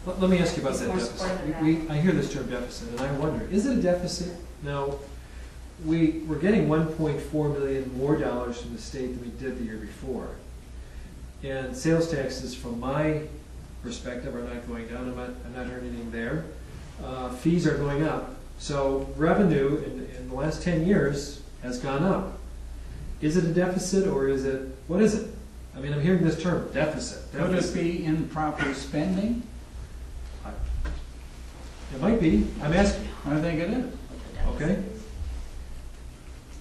Let me ask you about It's that more deficit. support than that. I hear this term deficit, and I wonder, is it a deficit? Now, we're getting 1.4 million more dollars from the state than we did the year before. And sales taxes, from my perspective, are not going down. I'm not earning anything there. Fees are going up. So revenue in the last 10 years has gone up. Is it a deficit, or is it, what is it? I mean, I'm hearing this term, deficit. Could it be improper spending? It might be. I'm asking. I think it is. Okay.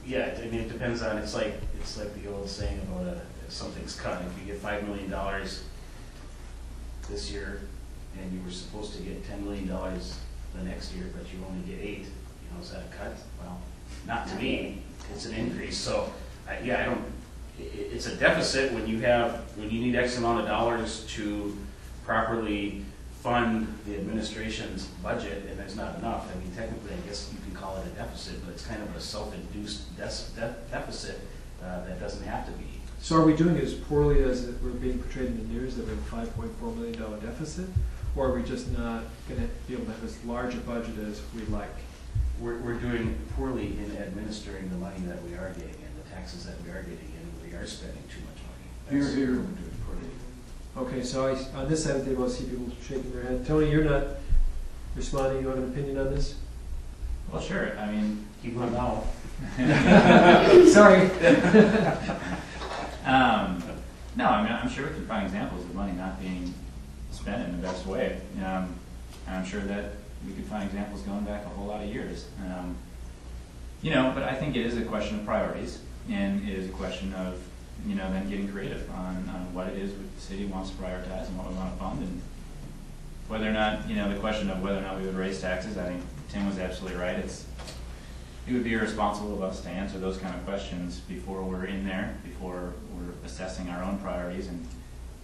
Yeah, I mean, it depends on, it's like the old saying about if something's cut. If you get $5 million this year, and you were supposed to get $10 million the next year, but you only get 8, is that a cut? Well, not to me. It's an increase. So, yeah, I don't. It's a deficit when you need X amount of dollars to properly fund the administration's budget, and there's not enough. I mean, technically, I guess you can call it a deficit, but it's kind of a self-induced deficit that doesn't have to be. So are we doing as poorly as we're being portrayed in the news, that we have a $5.4 million deficit? Or are we just not going to be able to have as large a budget as we like? We're doing poorly in administering the money that we are getting and the taxes that we are getting, and we are spending too much money. That's Here, here. what we're doing poorly. Okay, so on this side of the table, I see people shaking their head. Tony, you're not responding. You have an opinion on this? Well, sure. I mean, Keep on now. Sorry. no, I mean, I'm sure we can find examples of money not being spent in the best way. And I'm sure that we could find examples going back a whole lot of years. But I think it is a question of priorities, and it is a question of, then getting creative on what it is the city wants to prioritize and what we want to fund, and whether or not, the question of whether or not we would raise taxes. I think Tim was absolutely right. It would be irresponsible of us to answer those kind of questions before we're in there, before we're assessing our own priorities and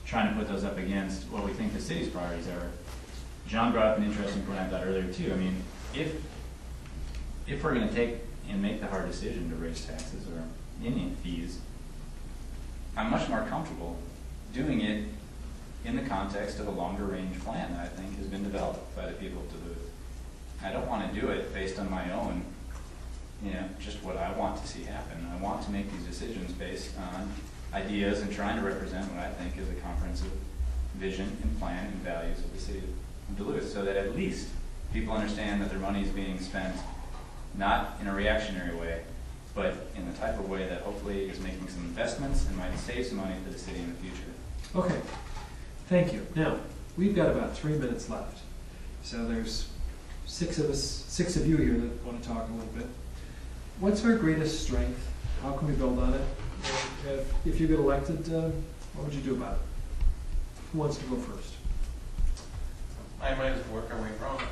trying to put those up against what we think the city's priorities are. John brought up an interesting point I thought earlier too. I mean, if we're going to take and make the hard decision to raise taxes or any fees, I'm much more comfortable doing it in the context of a longer range plan that I think has been developed by the people of Duluth. I don't want to do it based on my own, just what I want to see happen. I want to make these decisions based on ideas and trying to represent what I think is a comprehensive vision and plan and values of the city of Duluth, so that at least people understand that their money is being spent not in a reactionary way, but in the type of way that hopefully is making some investments and might save some money for the city in the future. Okay. Thank you. Now, we've got about 3 minutes left. So there's 6 of you here that want to talk a little bit. What's our greatest strength? How can we build on it? And if you get elected, what would you do about it? Who wants to go first? I might as well work our way around.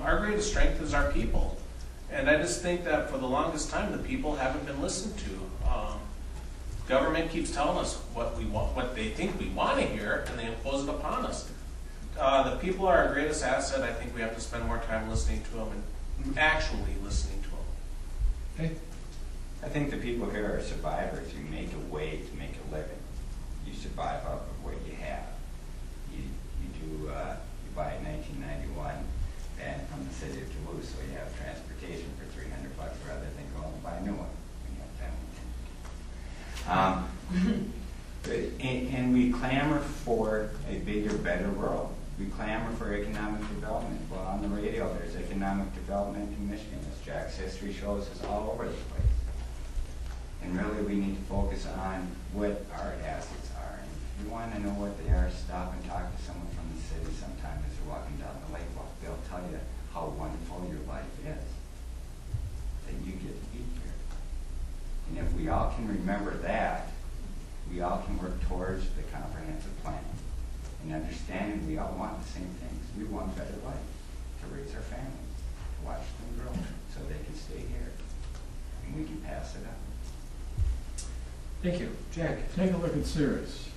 Our greatest strength is our people. And I just think that for the longest time, the people haven't been listened to. Government keeps telling us what we want, what they think we want to hear, and they impose it upon us. The people are our greatest asset. I think we have to spend more time listening to them and actually listening to them. Okay. I think the people here are survivors. You make a way to make a living. You survive off of what you have. You buy a 1991 van from the city of Duluth, so you have transportation for $300 rather than going and buy a new one when you have family. And we clamor for a bigger, better world. We clamor for economic development. Well, on the radio, there's economic development in Michigan, as Jack's history shows us, all over the place. And really, we need to focus on what our assets are. And if you want to know what they are, stop and talk to someone from the city sometime as you're walking down the lake walk. They'll tell you how wonderful your life is, that you get to be here. And if we all can remember that, we all can work towards the comprehensive plan. And understanding we all want the same things. We want a better life, to raise our families, to watch them grow so they can stay here. And we can pass it on. Thank you. Jack. Take a look at Sirius.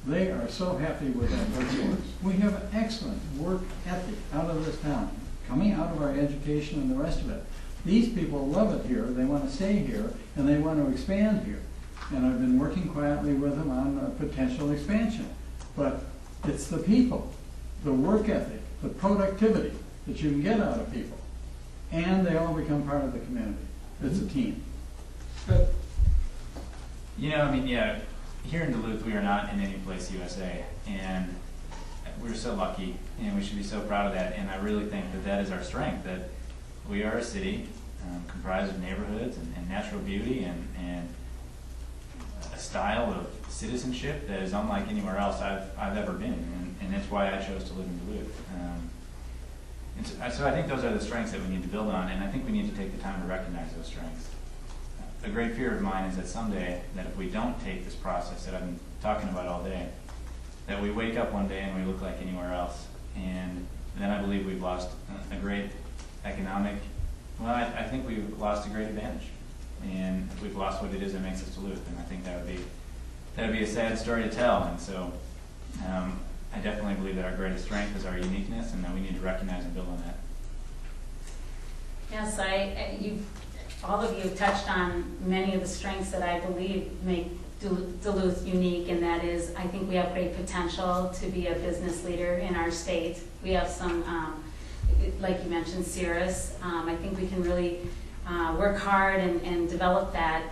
They are so happy with that workforce. We have an excellent work ethic out of this town, coming out of our education and the rest of it. These people love it here, they want to stay here, and they want to expand here. And I've been working quietly with them on a potential expansion. But it's the people the work ethic, the productivity that you can get out of people, and they all become part of the community. It's a team. Good. You know, I mean, yeah, here in Duluth, we are not in any place USA, and we're so lucky, and we should be so proud of that. And I really think that that is our strength, that we are a city comprised of neighborhoods and natural beauty and a style of citizenship that is unlike anywhere else I've ever been, and that's why I chose to live in Duluth. So I think those are the strengths that we need to build on, and I think we need to take the time to recognize those strengths. A great fear of mine is that someday, that if we don't take this process that I've been talking about all day, that we wake up one day and we look like anywhere else, and then I believe we've lost a great economic, well, I think we've lost a great advantage, and we've lost what it is that makes us Duluth, and I think that would be a sad story to tell. And so I definitely believe that our greatest strength is our uniqueness, and that we need to recognize and build on that. Yes, all of you have touched on many of the strengths that I believe make Duluth unique, and that is, I think we have great potential to be a business leader in our state. We have some, like you mentioned, Cirrus. I think we can really work hard and develop that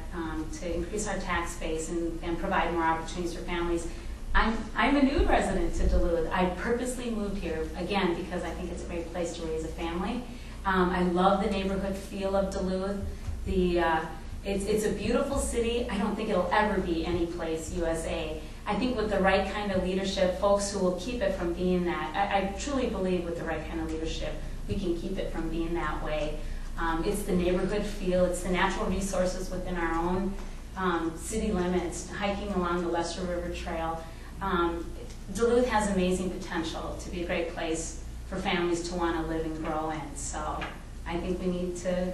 to increase our tax base and provide more opportunities for families. I'm a new resident to Duluth. I purposely moved here, again, because I think it's a great place to raise a family. I love the neighborhood feel of Duluth. It's a beautiful city. I don't think it'll ever be any place USA. I think with the right kind of leadership, folks who will keep it from being that, I truly believe with the right kind of leadership, we can keep it from being that way. It's the neighborhood feel, it's the natural resources within our own city limits, hiking along the Lester River Trail. Duluth has amazing potential to be a great place for families to want to live and grow in. So I think we need to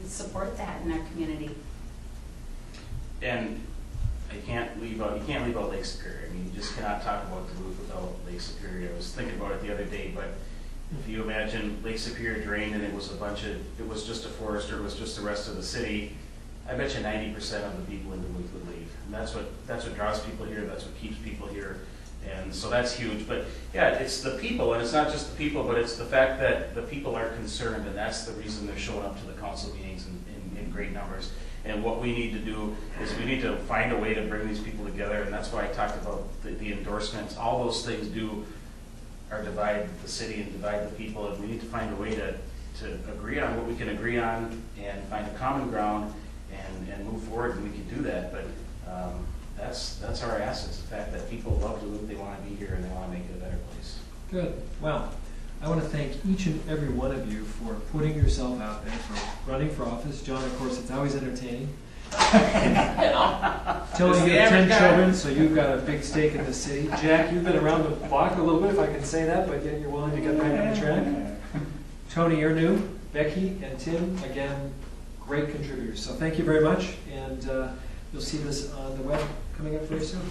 support that in our community. And you can't leave out Lake Superior. I mean, you just cannot talk about Duluth without Lake Superior. I was thinking about it the other day, but if you imagine Lake Superior drained and it was just a forest, or it was just the rest of the city, I bet you 90% of the people in Duluth would leave. And that's what draws people here, that's what keeps people here. And so that's huge. But yeah, it's the people, and it's not just the people, but it's the fact that the people are concerned, and that's the reason they're showing up to the council meetings in great numbers. And what we need to do is we need to find a way to bring these people together, and that's why I talked about the endorsements. All those things are divide the city and divide the people, and we need to find a way to agree on what we can agree on and find a common ground and move forward, and we can do that. But that's our assets, the fact that people love Duluth, they want to be here, and they want to make it a better place. Good. Well, I want to thank each and every one of you for putting yourself out there, for running for office. John, of course, it's always entertaining. Tony, you have 10 children, so you've got a big stake in the city. Jack, you've been around the block a little bit, if I can say that, but yet you're willing to get back on the track. Tony, you're new. Becky and Tim, again, great contributors. So thank you very much, and you'll see this on the web coming up very soon.